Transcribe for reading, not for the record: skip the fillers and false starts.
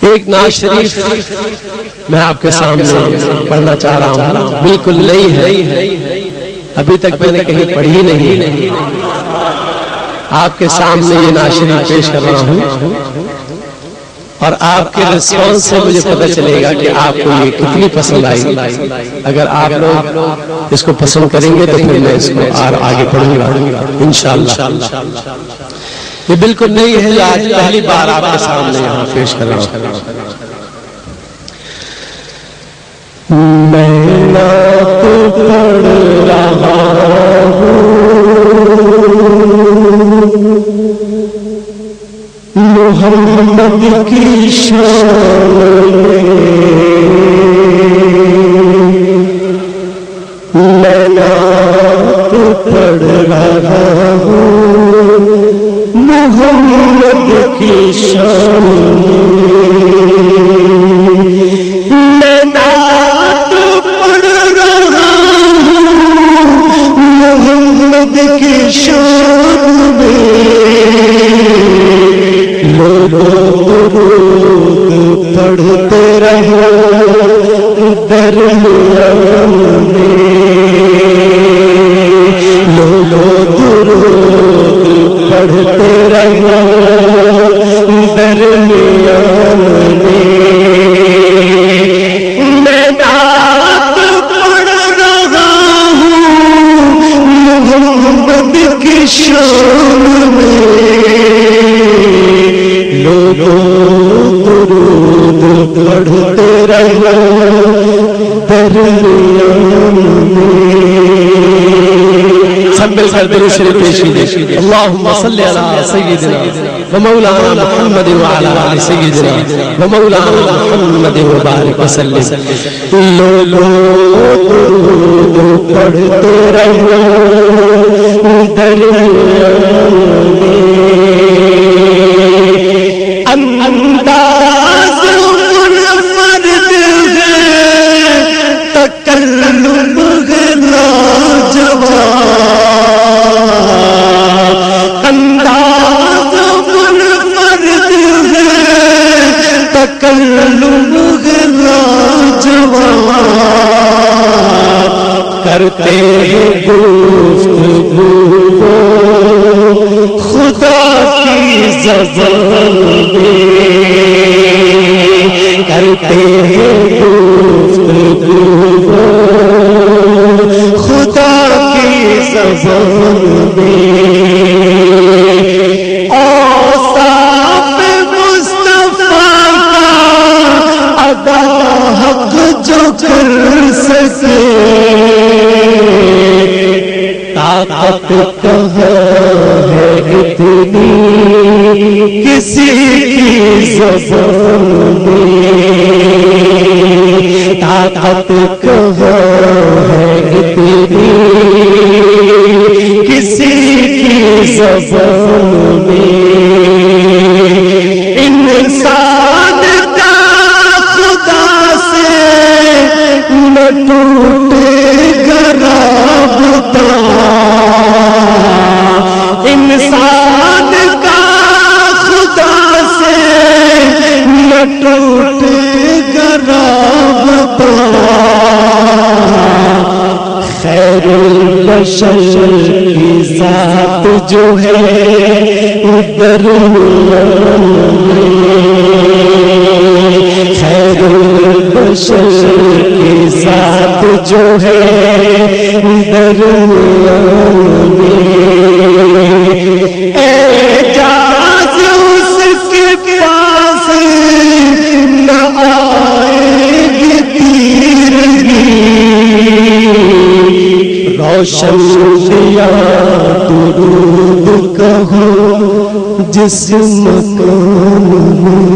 ایک نعت شریف میں آپ کے سامنے پڑھنا چاہ رہا ہوں، بالکل نئی ہے، ابھی تک میں نے کہیں پڑھی نہیں، آپ کے سامنے یہ نعت شریف پیش کر رہا ہوں، اور آپ کے رسپانس سے مجھے پتہ چلے گا کہ آپ کو یہ کتنی پسند آئی۔ اگر آپ لوگ اس کو پسند کریں گے تو پھر میں اس کو آگے پڑھوں گا انشاءاللہ۔ یہ بالکل نہیں ہے، آج پہلی بار آپ کے سامنے یہاں پیش کر رہا ہوں۔ میں نعت پڑھ رہا ہوں محمد کی شان میں نعت پڑھ رہا ہوں محمد کی شان میں نعت پڑھ رہا ہوں محمد کی شان لوگوں پڑھتے رہو درمیان میں، لوگوں پڑھتے رہو درمیان میں، میں نعت پڑھ رہا ہوں محمد کی شان میں، درود پڑھتے رہو درمیان میں۔ سب مل کر درود شریف پیش کیجیے۔ اللہم صلی علی سیدنا و مولانا محمد وعلی آل سیدنا و مولانا محمد وبارک وسلم۔ درود پڑھتے رہو درمیان میں، انداز منفرد ہے تکلم لاجواب، انداز منفرد ہے تکلم لاجواب، کرتے ہیں گفتگو خدا کی زبان میں، کرتے ہیں گفتگو خدا کی زبان میں، اوصاف مصطفیٰ کا ادا حق جو کر سکے، طاقت کہاں ہے اتنی کسی کی زبان میں، طاقت کہاں ہے اتنی کسی کی زبان میں، انسان کا خدا سے نہ ٹوٹے گا رابطہ، انسان کا خدا سے نہ ٹوٹے گا رابطہ، خیر البشر کی ذات جو ہے درمیان میں، خیر البشر کی ذات جو ہے درمیان میں، اعجاز اس کے پاس نہ آئے گی تیرگی، روشن دیا درود کہو جس مکان میں،